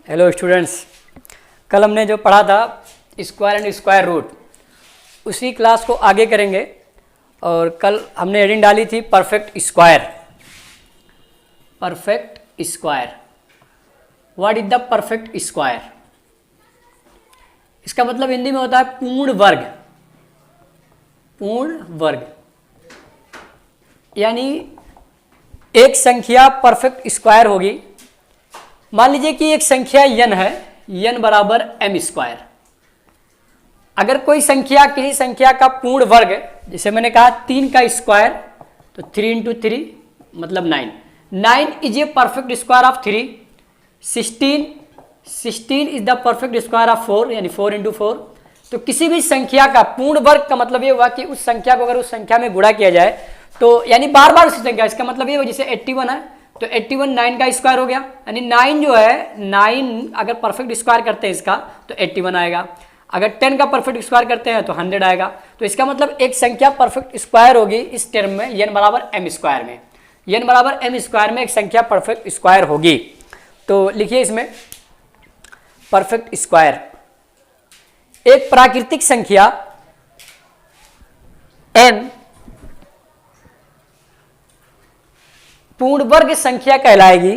Hello students, कल हमने जो पढ़ा था स्क्वायर एंड स्क्वायर रूट, उसी क्लास को आगे करेंगे। और कल हमने हेडिंग डाली थी perfect square. Perfect square, what is the perfect square? इसका मतलब हिंदी में होता है पूर्ण वर्ग। पूर्ण वर्ग यानी एक संख्या परफेक्ट स्क्वायर होगी। मान लीजिए कि एक संख्या n है, n बराबर m स्क्वायर। अगर कोई संख्या किसी संख्या का पूर्ण वर्ग, जैसे मैंने कहा 3 का स्क्वायर तो 3 इंटू 3 मतलब 9। 9 is a perfect square of 3। 16 is the perfect square of 4 यानी 4 इंटू 4। तो किसी भी संख्या का पूर्ण वर्ग का मतलब ये हुआ कि उस संख्या को अगर उस संख्या में गुणा किया जाए तो यानी बार बार उसी संख्या, इसका मतलब ये हुआ जैसे 81 है तो 81 9 का स्क्वायर हो गया, यानी 9 जो है 9 अगर परफेक्ट स्क्वायर करते हैं इसका तो 81 आएगा। अगर 10 का परफेक्ट स्क्वायर करते हैं तो 100 आएगा। तो इसका मतलब एक संख्या परफेक्ट स्क्वायर होगी इस टर्म में n बराबर m स्क्वायर में। n बराबर m स्क्वायर में एक संख्या परफेक्ट स्क्वायर होगी। तो लिखिए इसमें परफेक्ट स्क्वायर, एक प्राकृतिक संख्या n पूर्ण वर्ग संख्या कहलाएगी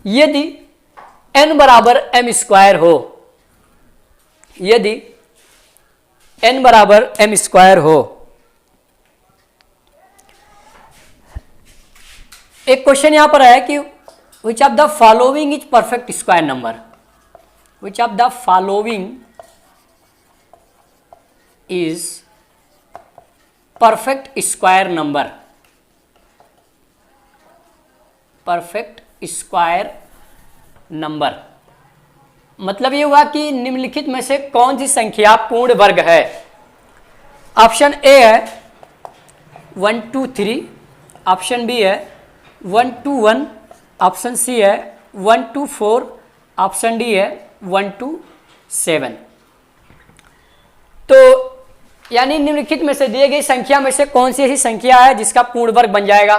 यदि n बराबर m स्क्वायर हो। यदि n बराबर m स्क्वायर हो। एक क्वेश्चन यहां पर है कि which of the following is perfect square number. Which of the following is perfect square number. Perfect square number मतलब ये हुआ कि निम्नलिखित में से कौन सी संख्या पूर्ण वर्ग है। ऑप्शन ए है 1 2 3, ऑप्शन बी है 1 2 1, ऑप्शन सी है 1 2 4, ऑप्शन डी है 1 2 7। तो यानी निम्नलिखित में से दिए गई संख्या में से कौन सी ऐसी संख्या है जिसका पूर्ण वर्ग बन जाएगा,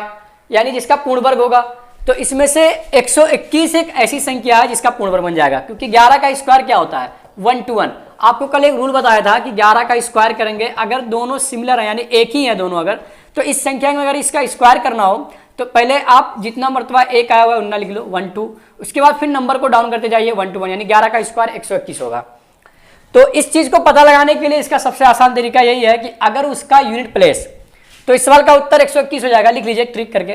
यानी जिसका पूर्ण वर्ग होगा। तो इसमें से 121 एक ऐसी संख्या है जिसका पूर्ण वर्ग बन जाएगा, क्योंकि 11 का स्क्वायर क्या होता है 1 to 1। आपको कल एक रूल बताया था कि 11 का स्क्वायर करेंगे अगर दोनों सिमिलर है यानी एक ही है दोनों, अगर तो इस संख्या में अगर इसका स्क्वायर करना हो तो पहले आप जितना मरतबा एक आया हुआ है उतना लिख लो 1 2, उसके बाद फिर नंबर को डाउन करते जाइए 1 to 1, यानी 11 का स्क्वायर 121 होगा। तो इस चीज को पता लगाने के लिए इसका सबसे आसान तरीका यही है कि अगर उसका यूनिट प्लेस, तो इस सवाल का उत्तर 121 हो जाएगा। लिख लीजिए, ट्रिक करके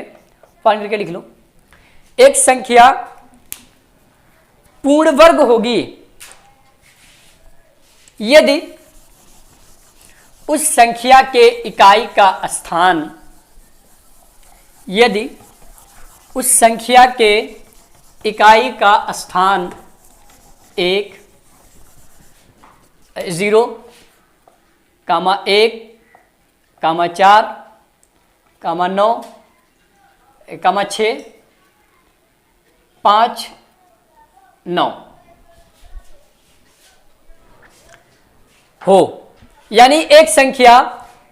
फाइंड करके लिख लो। एक संख्या पूर्ण वर्ग होगी यदि उस संख्या के इकाई का स्थान, यदि उस संख्या के इकाई का स्थान 1 0 कामा 1 कामा 4 कामा 9 कामा 6 5 9 हो। यानी एक संख्या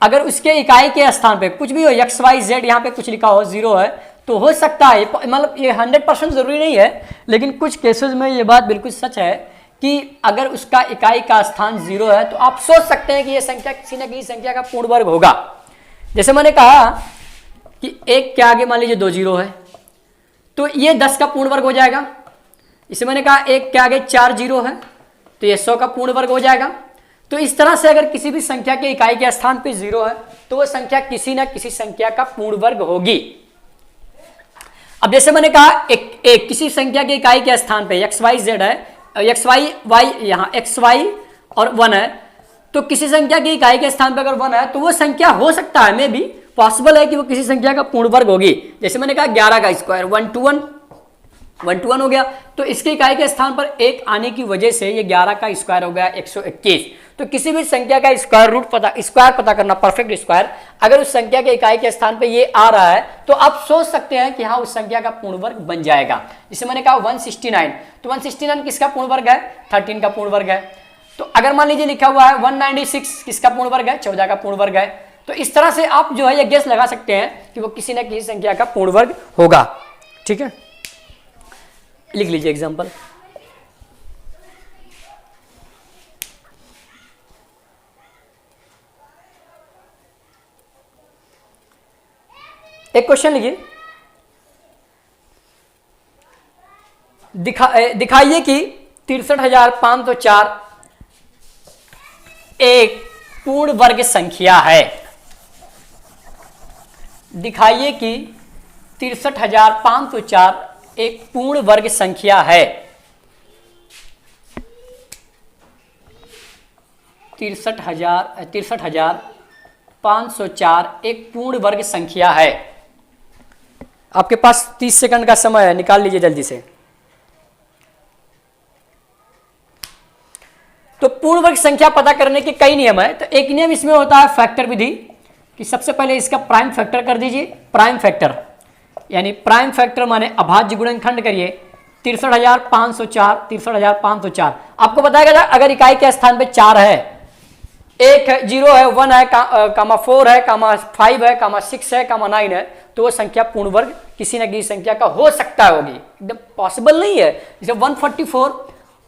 अगर उसके इकाई के स्थान पे कुछ भी हो, x y z यहां पे कुछ लिखा हो 0 है तो हो सकता है, मतलब ये 100% जरूरी नहीं है, लेकिन कुछ केसेस में ये बात बिल्कुल सच है कि अगर उसका इकाई का स्थान 0 है तो आप सोच सकते हैं कि यह संख्या किसी न किसी संख्या का पूर्ण वर्ग होगा। जैसे मैंने कहा कि 1 के आगे मान लीजिए 2 0 है तो ये 10 का पूर्ण वर्ग हो जाएगा। इसे मैंने कहा 1 के आगे 4 0 है तो ये 100 का पूर्ण वर्ग हो जाएगा। तो इस तरह से अगर किसी भी संख्या के इकाई के स्थान पे 0 है तो वह संख्या किसी न किसी संख्या का पूर्ण वर्ग होगी। अब जैसे मैंने कहा एक किसी संख्या के इकाई के स्थान पे x y z है, एक्स वाई वाई यहाँ एक्स वाई और 1 है, तो किसी संख्या की इकाई के स्थान पर अगर 1 है तो वो संख्या हो सकता है, मे भी पॉसिबल है कि वो किसी संख्या का पूर्ण वर्ग होगी। जैसे मैंने कहा 11 का स्क्वायर 1 to 1 हो गया, तो इसकी इकाई के स्थान पर 1 आने की वजह से ये 11 का स्क्वायर हो गया 121। तो किसी भी संख्या का स्क्वायर पता करना, परफेक्ट स्क्वायर, अगर उस संख्या के इकाई के स्थान पे ये आ रहा है तो आप सोच सकते हैं कि हाँ उस संख्या का पूर्ण वर्ग बन जाएगा। जैसे मैंने कहा 169, तो 169 किसका पूर्ण वर्ग है 13 का पूर्ण वर्ग है। तो अगर मान लीजिए लिखा हुआ है 196 किसका पूर्ण वर्ग है 14 का पूर्ण वर्ग है। तो इस तरह से आप जो है ये गेस लगा सकते हैं कि वो किसी न किसी संख्या का पूर्ण वर्ग होगा। ठीक है, लिख लीजिए एग्जाम्पल। एक क्वेश्चन लिखिए, दिखाइए कि 63,504 एक पूर्ण वर्ग संख्या है। दिखाइए कि 63,504 एक पूर्ण वर्ग संख्या है। 63,504 एक पूर्ण वर्ग संख्या है। आपके पास 30 सेकंड का समय है, निकाल लीजिए जल्दी से। तो पूर्ण वर्ग संख्या पता करने के कई नियम है। तो एक नियम इसमें होता है फैक्टर विधि, कि सबसे पहले इसका प्राइम फैक्टर कर दीजिए। प्राइम फैक्टर यानी प्राइम फैक्टर माने अभाज्य गुणनखंड करिए 63,504, 63,504। आपको बताया अगर इकाई के स्थान पे 4 है, 1 है, 0 है, 1 है, कामा 4 है, कामा 5 है, कामा 6 है, कामा 9 है, तो वो संख्या पूर्ण वर्ग किसी न किसी संख्या का हो सकता होगी, एकदम पॉसिबल नहीं है। जैसे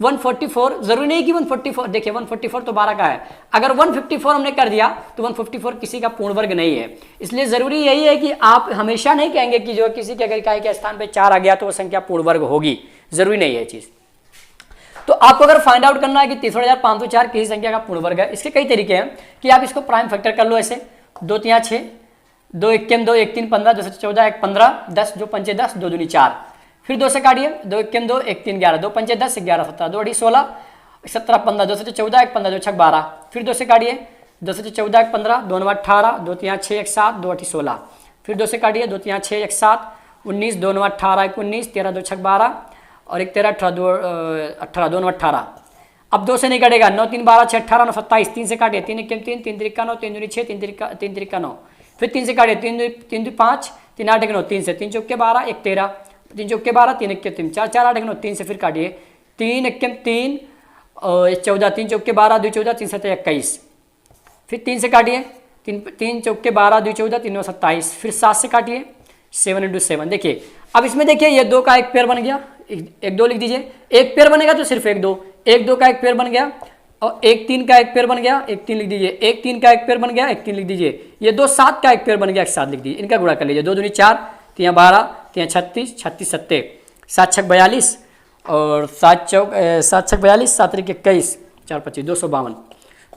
144 जरूरी नहीं कि 144, देखिए 144 तो 12 का है। अगर 154 हमने कर दिया तो 154 किसी का पूर्ण वर्ग नहीं है। इसलिए जरूरी यही है कि आप हमेशा नहीं कहेंगे कि जो किसी के अगर इकाई के स्थान पे 4 आ गया तो वो संख्या पूर्ण वर्ग होगी, जरूरी नहीं है चीज। तो आपको अगर फाइंड आउट करना है कि 63,504 किसी संख्या का पूर्ण वर्ग है, इसके कई तरीके हैं कि आप इसको प्राइम फैक्टर कर लो। ऐसे 2 3 6, 2 1 2, 1 3 15, 2 14 1 15, 10 2 5 10, 2 दूनी 4। फिर 2 से काटिए, 2 1 2, 1 3 11, 2 5 10, 11 17, 2 16, 17 15, 2 से 14 1 15, 2 6 12। फिर 2 से काटिए, 2 से 14 1 15, 2 9 18, 2 3 6 1 7, 2 8 16। फिर 2 से काटिए, 2 3 6 1 7, 19, 2 9 18 1 19, 13 2 6 12 और 1 13 18, 2 18, 2 9 18। अब 2 से नहीं कटेगा, 9 3 12 6 18 9 27। 3 से काटिए, 3 1 3, 3 3 9, 3 दूनी 6, 3 3 9। फिर 3 से काटिए, 3 2 5, 3 8 1 9, 3 से 3 चौके 12, 1 13, 3 चौके 12, 3 1 3, 4 4 8 1 9, 3 से फिर काटिए, 3 1 3 और 14, 3 चौके 12, 2 14, 3 7 21। फिर 3 से काटिए, 3 चौके 12, 2 14, 3 9 27। फिर 7 से काटिए, 7 × 7। देखिए अब इसमें देखिए ये 2 का एक पेयर बन गया, 1 2 लिख दीजिए। एक पेयर बनेगा तो सिर्फ 1 2, 1 2 का एक पेयर बन गया और 1 3 का एक पेयर बन गया, 1 3 लिख दीजिए। 1 3 का एक पेयर बन गया, 1 3 लिख दीजिए। ये 2 7 का एक पेयर बन गया, 1 7 लिख दीजिए। इनका गुणा कर लीजिए, 2 दूनी 4, 3 12, 3 36, 36 7, 7 6 42 और 7 6 42, 7 3 21, 4 25, 252।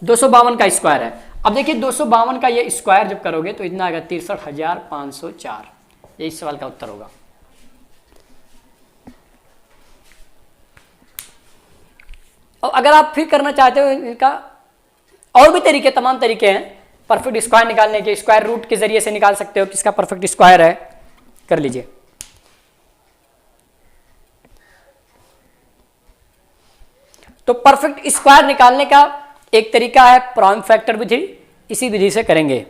252 का स्क्वायर है। अब देखिए 252 का ये स्क्वायर जब करोगे तो इतना आएगा 63,504। यही सवाल का उत्तर होगा। और अगर आप फिर करना चाहते हो इनका और भी तरीके, तमाम तरीके हैं परफेक्ट स्क्वायर निकालने के। स्क्वायर रूट के जरिए से निकाल सकते हो किसका परफेक्ट स्क्वायर है, कर लीजिए। तो परफेक्ट स्क्वायर निकालने का एक तरीका है प्राइम फैक्टर विधि, इसी विधि से करेंगे।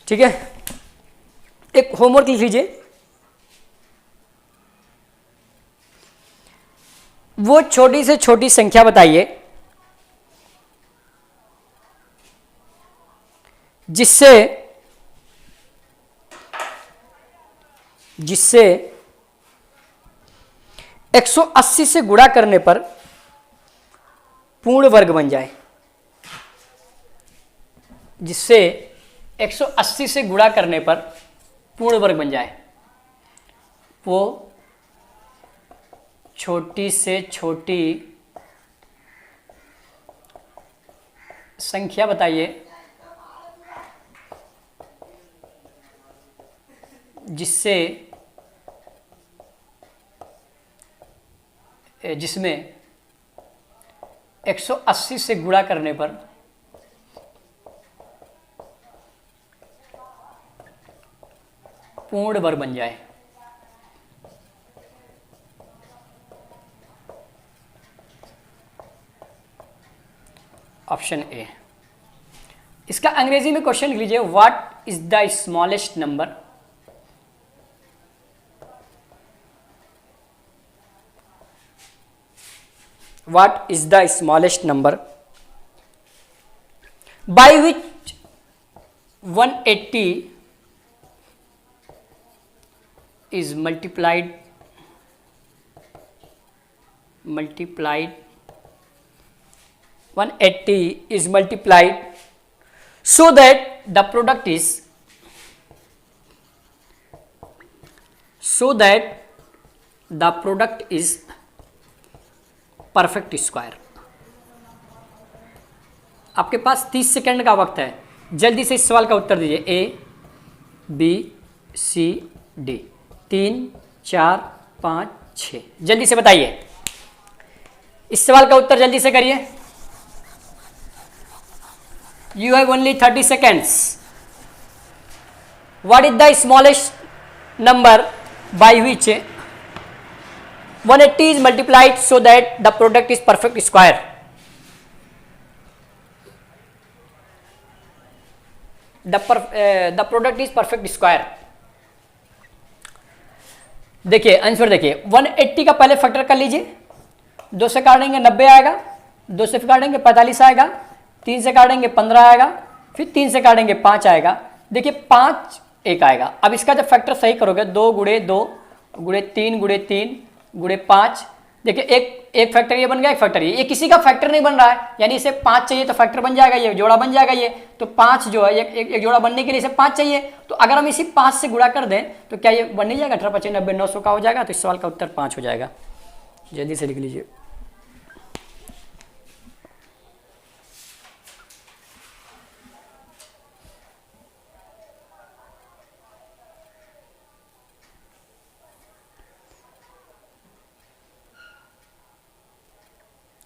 ठीक है, एक होमवर्क लिख लीजिए। वो छोटी से छोटी संख्या बताइए जिससे 180 से गुणा करने पर पूर्ण वर्ग बन जाए। जिससे 180 से गुणा करने पर पूर्ण वर्ग बन जाए। वो छोटी से छोटी संख्या बताइए जिसमें 180 से गुणा करने पर पूर्ण वर्ग बन जाए। Option A. इसका अंग्रेजी में क्वेश्चन लिख लीजिए, what is the smallest number, what is the smallest number by which 180 is multiplied 180 is multiplied so that the product is perfect square। आपके पास 30 सेकंड का वक्त है, जल्दी से इस सवाल का उत्तर दीजिए। ए बी सी डी, 3 4 5 6, जल्दी से बताइए। इस सवाल का उत्तर जल्दी से करिए। You have only 30 seconds. What is the smallest number by which 180 is multiplied so that the product is perfect square? The product is perfect square। देखिए आंसर देखिए, 180 का पहले फैक्टर कर लीजिए। 2 से काटेंगे 90 आएगा, 2 से काटेंगे 45 आएगा, 3 से काटेंगे 15 आएगा, फिर 3 से काटेंगे 5 आएगा। देखिए 5 1 आएगा। अब इसका जब फैक्टर सही करोगे, 2 गुणे 2 गुणे 3 गुणे 3 गुणे 5, देखिए एक फैक्टर ये बन गया, एक फैक्टर ये किसी का फैक्टर नहीं बन रहा है, यानी इसे 5 चाहिए तो फैक्टर बन जाएगा, ये जोड़ा बन जाएगा। ये तो 5 जो है एक जोड़ा बनने के लिए इसे 5 चाहिए, तो अगर हम इसी 5 से गुणा कर दें तो क्या ये बन नहीं जाएगा? 18 25 90 900 का हो जाएगा। तो इस सवाल का उत्तर 5 हो जाएगा। जल्दी से लिख लीजिए।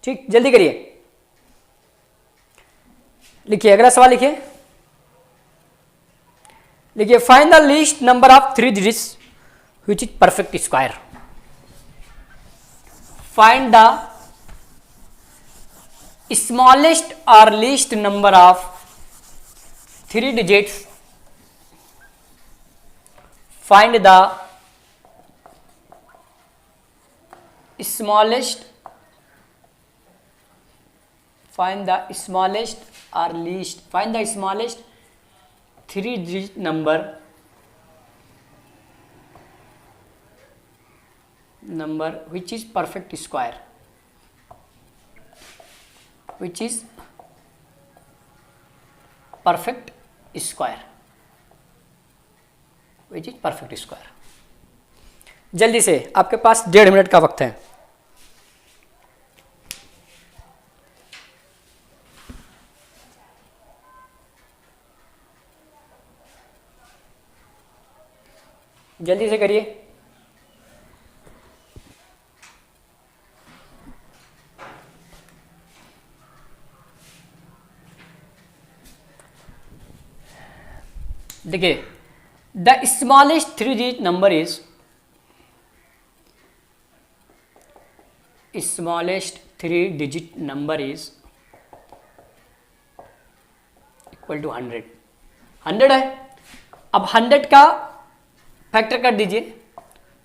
ठीक, जल्दी करिए, लिखिए। अगला सवाल लिखिए। लिखिए, find the least number of 3 digits which is perfect square. Find the smallest और least number of 3 digits. Find the smallest find the smallest or least, find the smallest 3 digit number which is perfect square, which is perfect square, which is perfect square। जल्दी से, आपके पास 1.5 minute का वक्त है। जल्दी से करिए। देखिए, the smallest 3 digit number is, smallest 3 digit number is equal to 100। 100 है। अब 100 का फैक्टर कर दीजिए।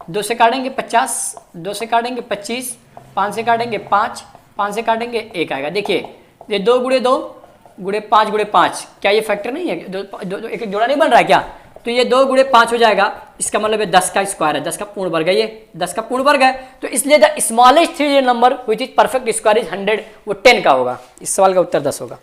2 से काटेंगे 50, 2 से काटेंगे 25, 5 से काटेंगे 5, 5 से काटेंगे 1 आएगा। देखिए ये 2 गुणे 2 गुणे 5 गुणे 5, क्या ये फैक्टर नहीं है? एक जोड़ा नहीं बन रहा है क्या? तो ये 2 गुणे 5 हो जाएगा। इसका मतलब है 10 का स्क्वायर है, 10 का पूर्ण वर्ग है, ये 10 का पूर्ण वर्ग है। तो इसलिए the smallest 3 digit number which is perfect square is 100, वो 10 का होगा। इस सवाल का उत्तर 10 होगा।